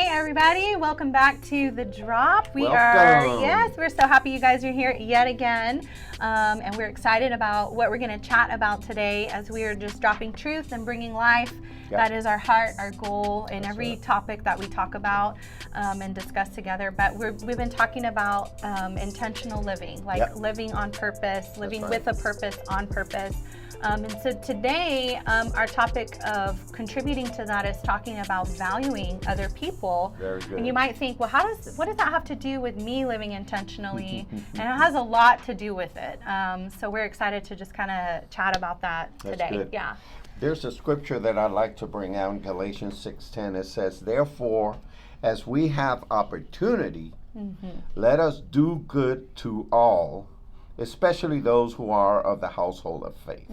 Everybody, welcome back to The Drop. We're so happy you guys are here yet again. And we're excited about what we're going to chat about today as we are just dropping truth and bringing life. Yep. That is our heart, our goal in every topic that we talk about and discuss together. But we've been talking about intentional living, like living on purpose, living with a purpose, on purpose. And so today, our topic of contributing to that is talking about valuing other people. Very good. And you might think, well, what does that have to do with me living intentionally? And it has a lot to do with it. So we're excited to just kind of chat about that today. Good. Yeah. There's a scripture that I'd like to bring out in Galatians 6:10. It says, "Therefore, as we have opportunity, let us do good to all, especially those who are of the household of faith."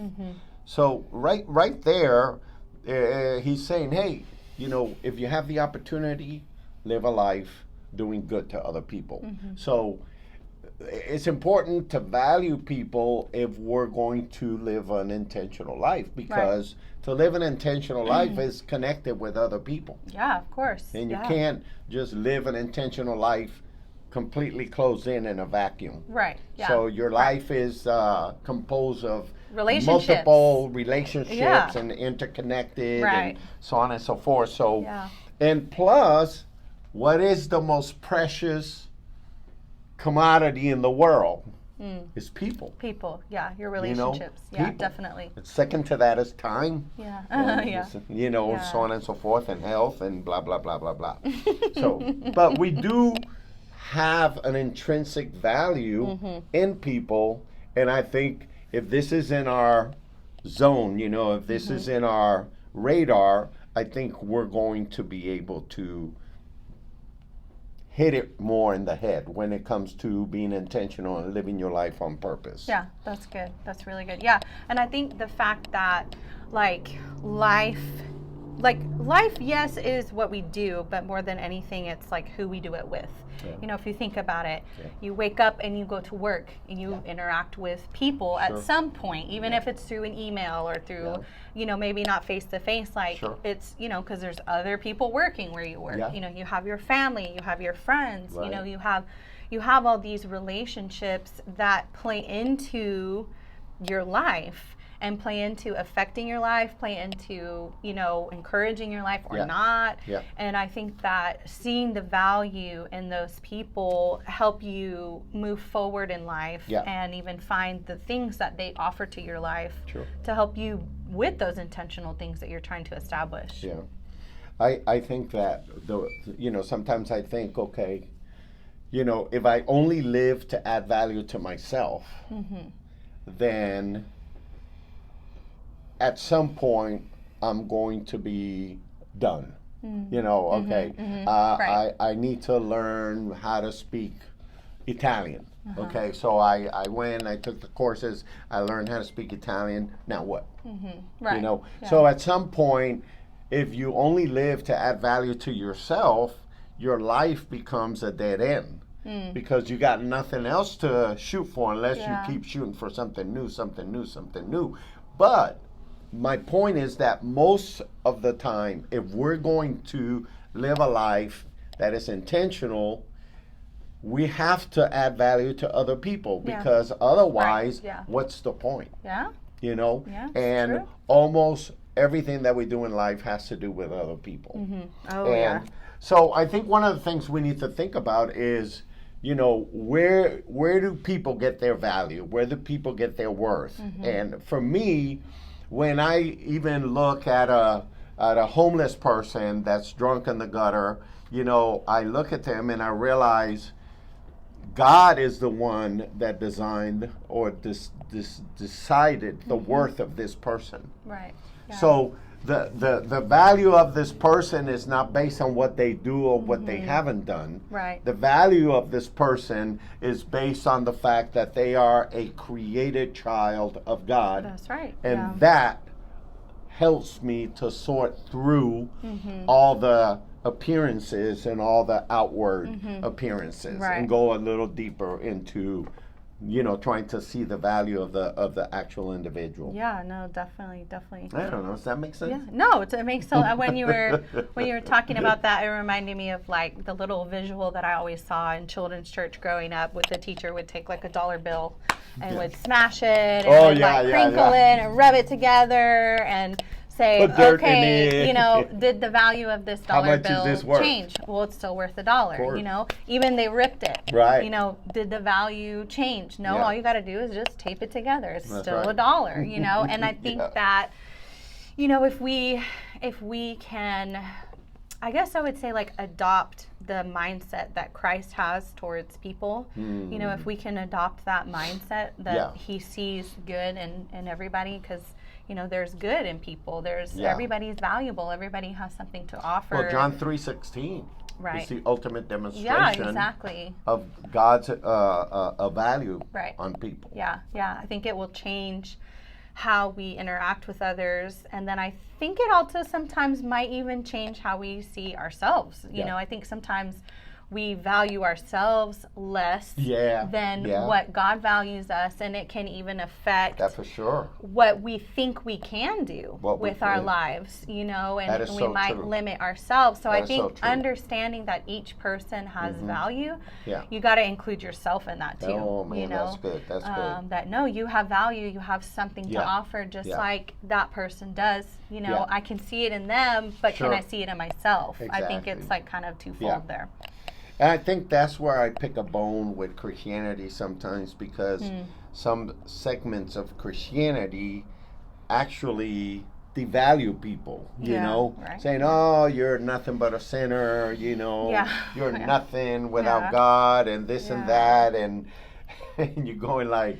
So right there, he's saying, hey, if you have the opportunity, live a life doing good to other people. So it's important to value people if we're going to live an intentional life, because to live an intentional life is connected with other people. Yeah, of course. And you can't just live an intentional life completely closed in a vacuum. Right. Yeah. So your life is composed of multiple relationships and interconnected and so on and so forth. So, and plus, what is the most precious commodity in the world? Is people. People, your relationships. People. Definitely. Second to that is time. Yeah. So on and so forth, and health, and blah, blah, blah, blah, blah. So, but we do have an intrinsic value in people, and I think if this is in our zone, if this is in our radar, I think we're going to be able to hit it more in the head when it comes to being intentional and living your life on purpose. Yeah, that's good. That's really good. Yeah, and I think the fact that life, yes, is what we do, but more than anything, it's like who we do it with. Yeah. If you think about it, you wake up and you go to work and you interact with people at some point, even if it's through an email or through, maybe not face to face, it's, because there's other people working where you work. You have your family, you have your friends, you have all these relationships that play into your life and play into affecting your life, play into, encouraging your life or not. Yeah. And I think that seeing the value in those people help you move forward in life and even find the things that they offer to your life to help you with those intentional things that you're trying to establish. Yeah. I think that, sometimes I think, okay, if I only live to add value to myself, then at some point, I'm going to be done. I need to learn how to speak Italian. Okay, so I went, I took the courses, I learned how to speak Italian. Now what? So at some point, if you only live to add value to yourself, your life becomes a dead end. Because you got nothing else to shoot for unless you keep shooting for something new. But my point is that most of the time, if we're going to live a life that is intentional, we have to add value to other people, because otherwise, what's the point? And almost everything that we do in life has to do with other people. So I think one of the things we need to think about is, where do people get their value? Where do people get their worth? And for me, when I even look at a homeless person that's drunk in the gutter, I look at them and I realize God is the one that designed or decided the worth of this person. Right. Yeah. So the value of this person is not based on what they do or what they haven't done. Right. The value of this person is based on the fact that they are a created child of God. That's right. And that helps me to sort through all the appearances and all the outward appearances and go a little deeper into, trying to see the value of the actual individual. Yeah, no, definitely. I don't know. Does that make sense? Yeah, no, it makes sense. When you were talking about that, it reminded me of like the little visual that I always saw in children's church growing up, with the teacher would take like a $1 bill and would smash it and crinkle it and rub it together and say, okay, did the value of this $1 bill change? Well, it's still worth $1. Even they ripped it. Right. Did the value change? No, all you got to do is just tape it together. It's That's still right. $1. And I think that, if we can, I guess I would say, like, adopt the mindset that Christ has towards people. If we can adopt that mindset that he sees good in everybody, because there's good in people. Everybody's valuable. Everybody has something to offer. Well, John 3:16 is the ultimate demonstration of God's value on people. Yeah. I think it will change how we interact with others, and then I think it also sometimes might even change how we see ourselves. I think sometimes we value ourselves less than what God values us, and it can even affect what we think we can do with our lives, and we might limit ourselves. So I think understanding that each person has value, you got to include yourself in that too. Oh man, that's good. That you have value, you have something to offer, just like that person does. I can see it in them, but can I see it in myself? Exactly. I think it's like kind of twofold there. And I think that's where I pick a bone with Christianity sometimes, because some segments of Christianity actually devalue people, saying, oh, you're nothing but a sinner, you're nothing without God and this and that. And you're going like,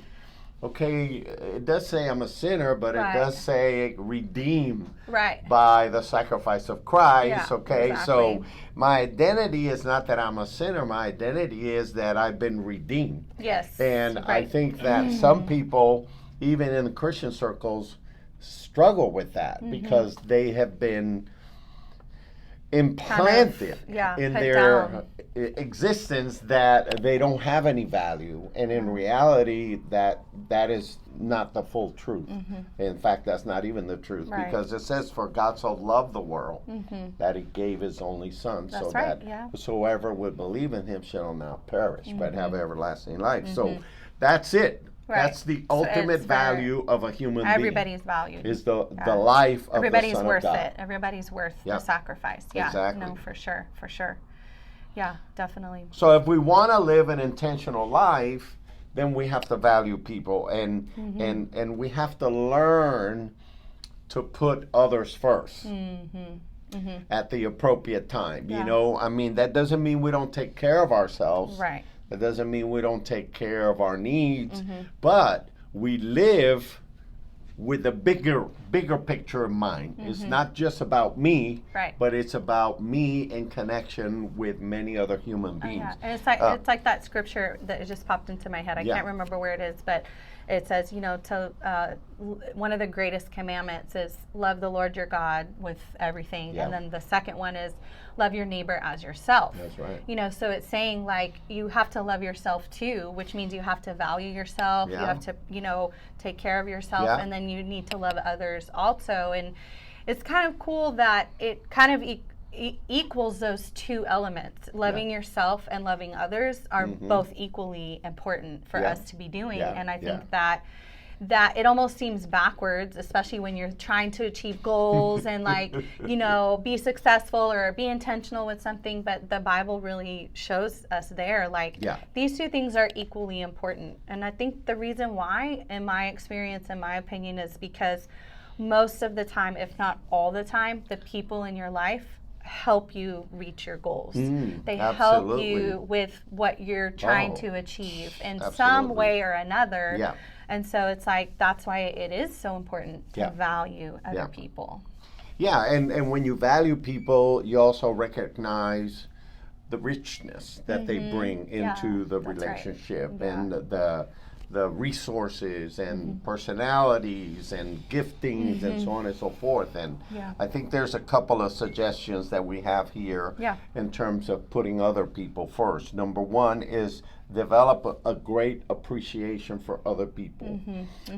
okay, it does say I'm a sinner, but it does say redeemed by the sacrifice of Christ. So my identity is not that I'm a sinner. My identity is that I've been redeemed. Yes. And I think that some people, even in the Christian circles, struggle with that because they have been implanted in their existence that they don't have any value, and in reality that is not the full truth. In fact, that's not even the truth, because it says, for God so loved the world that he gave his only son, so that whosoever would believe in him shall not perish but have everlasting life. So that's it. That's the ultimate value of a human being. Everybody's valued. Is the life of Everybody's the Son worth of God. It. Everybody's worth the sacrifice. Yeah, exactly. No, for sure. Yeah, definitely. So if we want to live an intentional life, then we have to value people, and we have to learn to put others first at the appropriate time. I mean, that doesn't mean we don't take care of ourselves. Right. That doesn't mean we don't take care of our needs, but we live with a bigger picture in mind. It's not just about me, but it's about me in connection with many other human beings. And it's like that scripture that just popped into my head. I can't remember where it is, but it says, one of the greatest commandments is love the Lord your God with everything. And then the second one is love your neighbor as yourself. That's right. So it's saying, like, you have to love yourself too, which means you have to value yourself. You have to, take care of yourself, and then you need to love others also. And it's kind of cool that it kind of equals those two elements. Loving yourself and loving others are both equally important for us to be doing. And I think that it almost seems backwards, especially when you're trying to achieve goals and be successful or be intentional with something. But the Bible really shows us there, these two things are equally important. And I think the reason why, in my experience, in my opinion, is because most of the time, if not all the time, the people in your life help you reach your goals. They help you with what you're trying to achieve in some way or another. And so it's like, that's why it is so important to value other people. Yeah, and when you value people, you also recognize the richness that they bring into the relationship, right. and the resources and personalities and giftings and so on and so forth. And I think there's a couple of suggestions that we have here in terms of putting other people first. Number one is develop a great appreciation for other people.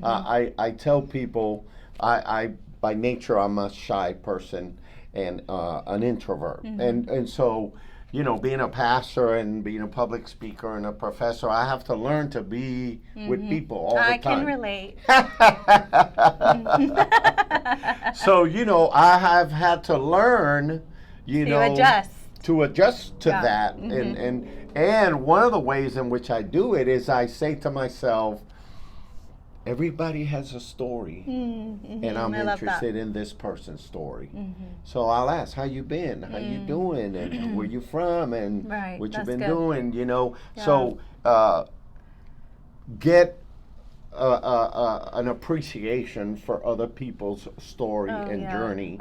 I tell people, I by nature I'm a shy person and an introvert, and so, you know, being a pastor and being a public speaker and a professor, I have to learn to be with people all the time. I can relate. So, you know, I have had to learn, to adjust to that. And one of the ways in which I do it is I say to myself, everybody has a story, and I'm interested in this person's story. So I'll ask, how you been? How you doing? And where you from? And what you've been doing, you know? So get an appreciation for other people's story and journey.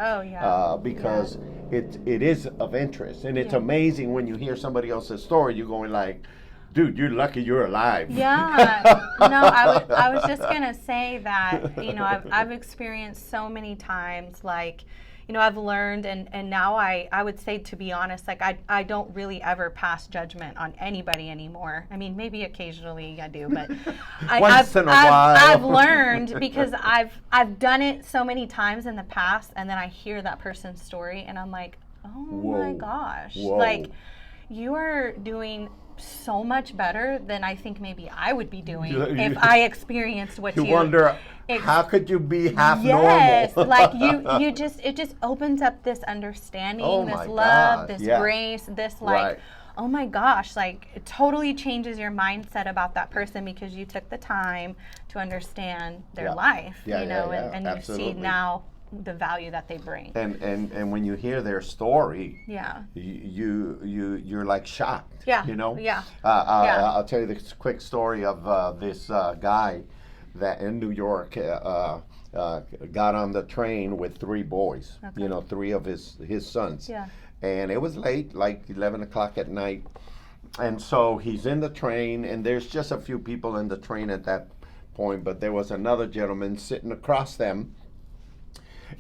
Because it is of interest. And it's amazing when you hear somebody else's story, you're going like, dude, you're lucky you're alive. Yeah. No, I was just going to say that, you know, I've experienced so many times, like, you know, I've learned, and now I would say, to be honest, like, I don't really ever pass judgment on anybody anymore. I mean, maybe occasionally I do, but Once in a while. I've learned, because I've done it so many times in the past, and then I hear that person's story, and I'm like, oh my gosh. Like, you are doing so much better than I think maybe I would be doing if I experienced what you wonder, how could you be half normal? Yes, like it just opens up this understanding, this love, this grace, this like, oh my gosh, like, it totally changes your mindset about that person because you took the time to understand their life, you know, and you see now the value that they bring. And when you hear their story, you're like shocked. You know? I'll tell you this quick story of this guy that in New York got on the train with 3 boys. You know, 3 of his sons. And it was late, like 11 o'clock at night. And so he's in the train, and there's just a few people in the train at that point, but there was another gentleman sitting across them.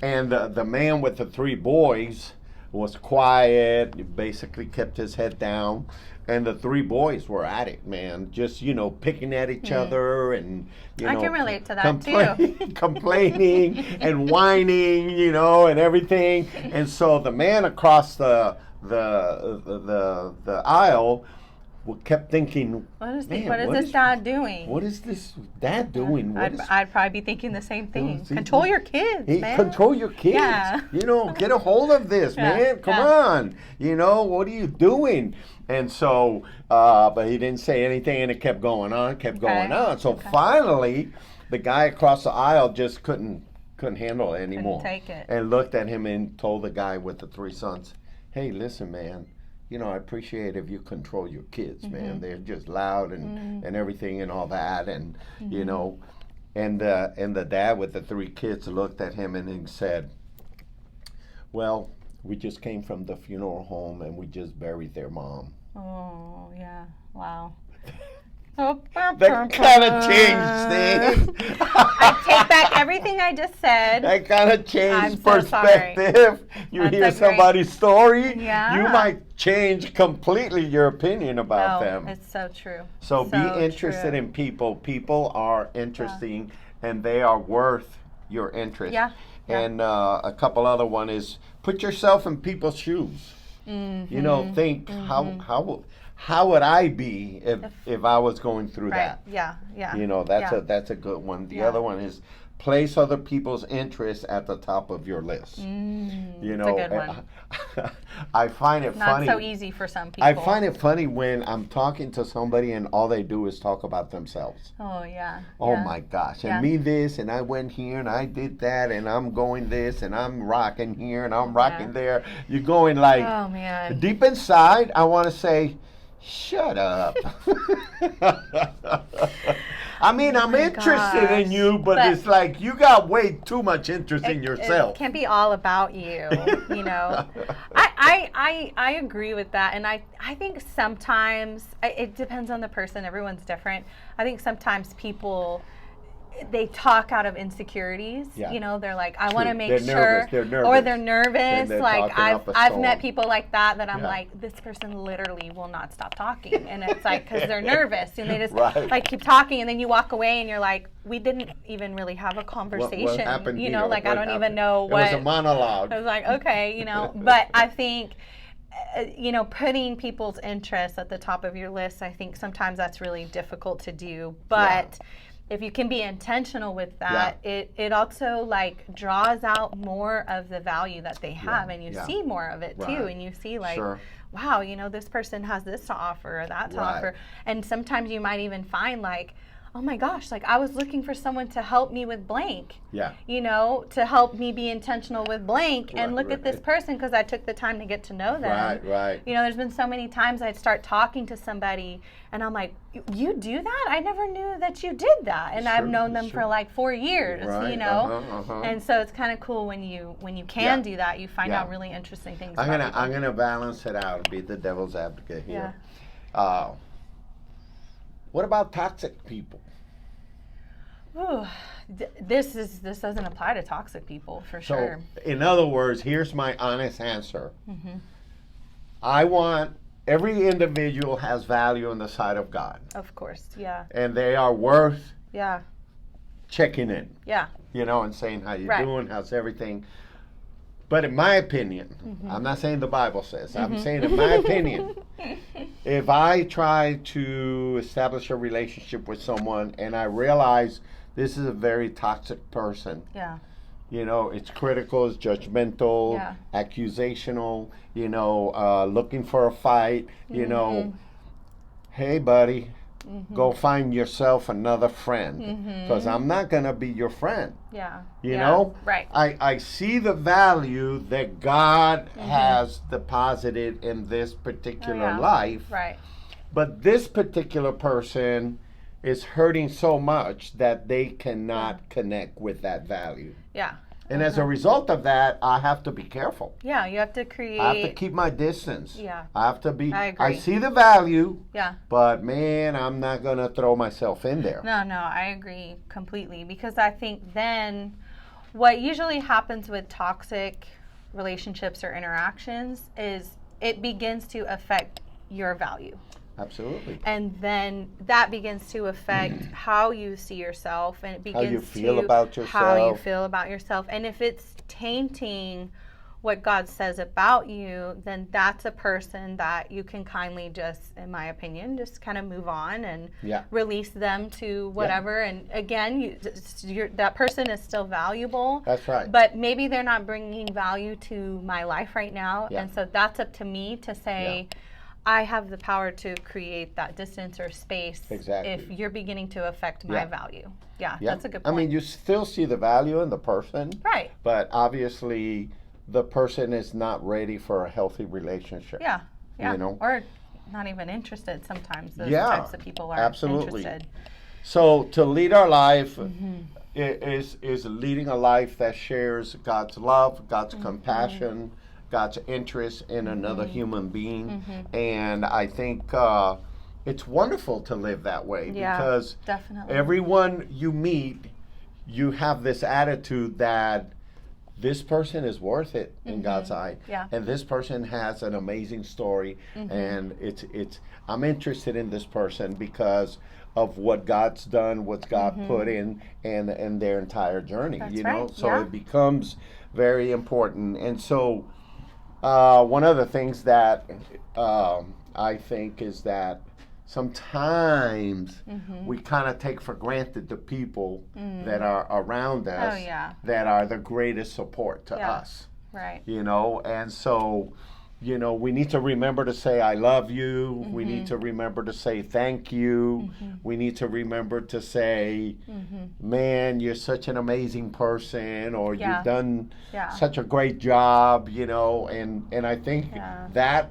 And the man with the 3 boys was quiet, basically kept his head down. And the 3 boys were at it, man, just, you know, picking at each other and, you know. I can relate to that too. Complaining and whining, you know, and everything. And so the man across the aisle kept thinking, what is this dad doing? What is this dad doing? I'd probably be thinking the same thing. Control your kids, man. Control your kids. You know, get a hold of this, man. Come on. You know, what are you doing? And so, but he didn't say anything, and it kept going on, So finally, the guy across the aisle just couldn't handle it anymore. Couldn't take it. And looked at him and told the guy with the 3 sons, hey, listen, man. You know, I appreciate if you control your kids, man. They're just loud and everything and all that, and you know, and the dad with the 3 kids looked at him and he said, "Well, we just came from the funeral home and we just buried their mom." Oh yeah, wow. That kind of changed things. I take back everything I just said. That kind of changed perspective. You hear somebody's story, you might change completely your opinion about them. It's so true. So be interested in people. People are interesting, and they are worth your interest. And a couple other one is put yourself in people's shoes. You know, think how would I be if I was going through that? You know, that's a good one. The other one is place other people's interests at the top of your list. You know, that's a good one. I find it funny. Not so easy for some people. I find it funny when I'm talking to somebody and all they do is talk about themselves. Oh my gosh, and me this, and I went here, and I did that, and I'm going this, and I'm rocking here, and I'm rocking there. You're going like, oh man. Deep inside, I want to say, shut up. I mean, I'm interested in you, but it's like you got way too much interest in yourself. It can't be all about you, you know. I agree with that, and I think sometimes it depends on the person. Everyone's different. I think sometimes people, they talk out of insecurities. Yeah. You know, they're like, I want to make They're sure, nervous. or they're nervous. They're like talking I've met people like that I'm Yeah. like, this person literally will not stop talking, and it's like because they're nervous and they just Right. like keep talking, and then you walk away and you're like, we didn't even really have a conversation. What happened you here? know, like What I don't happened? even know It what. was a monologue. I was like, okay, you know, but I think. You know, putting people's interests at the top of your list, I think sometimes that's really difficult to do. But if you can be intentional with that, it also like draws out more of the value that they have, and you see more of it too, and you see like, wow, you know, this person has this to offer or that to offer. And sometimes you might even find like, oh my gosh, like I was looking for someone to help me with blank. Yeah. You know, to help me be intentional with blank, and look at this person because I took the time to get to know them. Right. You know, there's been so many times I'd start talking to somebody and I'm like, you do that? I never knew that you did that. And I've known them for like 4 years, you know. And so it's kind of cool when you can do that, you find out really interesting things. I'm gonna balance it out and be the devil's advocate here. What about toxic people? Ooh, this doesn't apply to toxic people for sure. So, in other words, here's my honest answer. I want every individual has value in the sight of God. Of course, yeah. And they are worth Yeah. checking in. Yeah. You know, and saying how you doing, how's everything. But in my opinion, I'm not saying the Bible says, I'm saying in my opinion, if I try to establish a relationship with someone and I realize this is a very toxic person, you know, it's critical, it's judgmental, accusational, you know, looking for a fight, you know, hey buddy, go find yourself another friend, because I'm not going to be your friend. You know? Right. I see the value that God has deposited in this particular life. Right. But this particular person is hurting so much that they cannot connect with that value. Yeah. And as a result of that, I have to be careful. Yeah, you have to create. I have to keep my distance. Yeah. I have to be. I agree. I see the value. Yeah. But man, I'm not going to throw myself in there. No, I agree completely, because I think then what usually happens with toxic relationships or interactions is it begins to affect your value. Absolutely. And then that begins to affect how you see yourself, and it begins how you feel to about yourself. How you feel about yourself. And if it's tainting what God says about you, then that's a person that you can kindly just, in my opinion, just kind of move on and release them to whatever. And again, that person is still valuable. That's right. But maybe they're not bringing value to my life right now. And so that's up to me to say, I have the power to create that distance or space if you're beginning to affect my value. Yeah, that's a good point. I mean, you still see the value in the person. Right. But obviously, the person is not ready for a healthy relationship. Yeah. You know? Or not even interested sometimes. Those types of people aren't interested. So to lead our life is leading a life that shares God's love, God's compassion, God's interest in another human being. And I think it's wonderful to live that way, because everyone you meet, you have this attitude that this person is worth it in God's eye, and this person has an amazing story, and it's I'm interested in this person because of what God's done, what God put in, and their entire journey. That's you know, right. so it becomes very important. And so one of the things that I think is that sometimes we kind of take for granted the people that are around us that are the greatest support to us. Right. You know, and so, you know, we need to remember to say, I love you. We need to remember to say thank you. We need to remember to say, man, you're such an amazing person, or you've done such a great job, you know, and I think that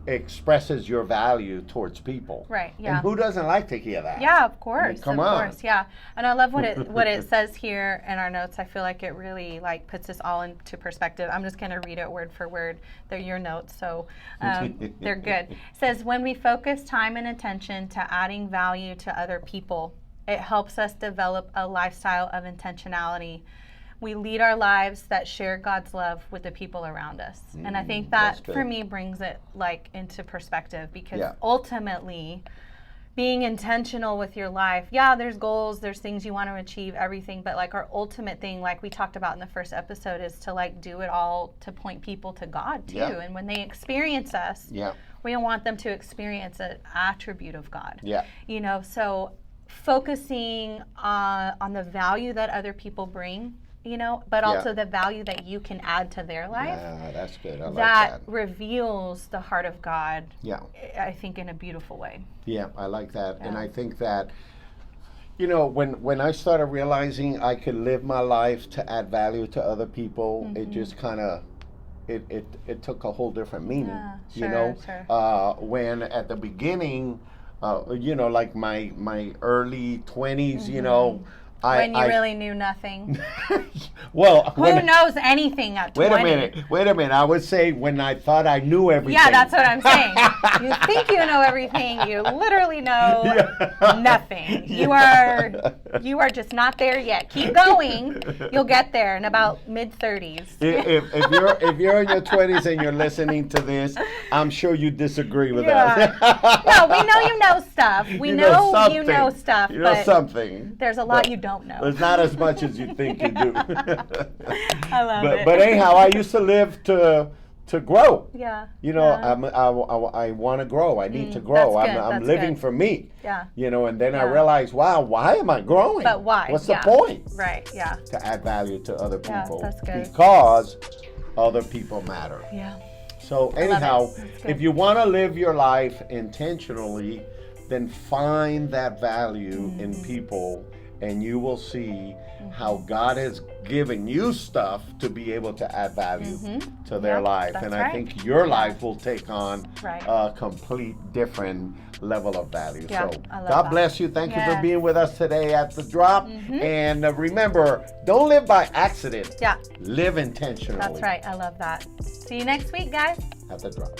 expresses your value towards people. Right. Yeah. And who doesn't like to hear that? Yeah, of course. Come on. Of course, yeah. And I love what it says here in our notes. I feel like it really like puts this all into perspective. I'm just going to read it word for word. They're your notes, so they're good. It says, when we focus time and attention to adding value to other people, it helps us develop a lifestyle of intentionality. We lead our lives that share God's love with the people around us. And I think that for me brings it like into perspective, because ultimately being intentional with your life, there's goals, there's things you want to achieve, everything, but like our ultimate thing, like we talked about in the first episode, is to like do it all to point people to God too. And when they experience us, we don't want them to experience an attribute of God. You know, so focusing on the value that other people bring, you know, but also the value that you can add to their life. Yeah, that's good. I like that reveals the heart of God, I think, in a beautiful way. Yeah, I like that. And I think that, you know, when I started realizing I could live my life to add value to other people, it just kind of, it took a whole different meaning, you know? When at the beginning, you know, like my early 20s, you know, when you really knew nothing. Well, who knows anything at 20? Wait a minute. I would say when I thought I knew everything. Yeah, that's what I'm saying. You think you know everything. You literally know nothing. You are just not there yet. Keep going. You'll get there in about mid-30s. If you're in your 20s and you're listening to this, I'm sure you disagree with us. No, we know you know stuff. We know you know stuff. You know something. There's a lot you don't know. It's not as much as you think you do. I love it. But anyhow, I used to live to grow. Yeah. You know, I want to grow. I need to grow. I'm living for me. Yeah. You know, and then I realized, wow, why am I growing? But why? What's the point? Right. Yeah. To add value to other people. That's good. Because other people matter. Yeah. So anyhow, if you want to live your life intentionally, then find that value in people, and you will see how God has given you stuff to be able to add value to their life. And I think your life will take on a complete different level of value. So God bless you. Thank you for being with us today at The Drop. And remember, don't live by accident. Live intentionally. That's right. I love that. See you next week, guys. At The Drop.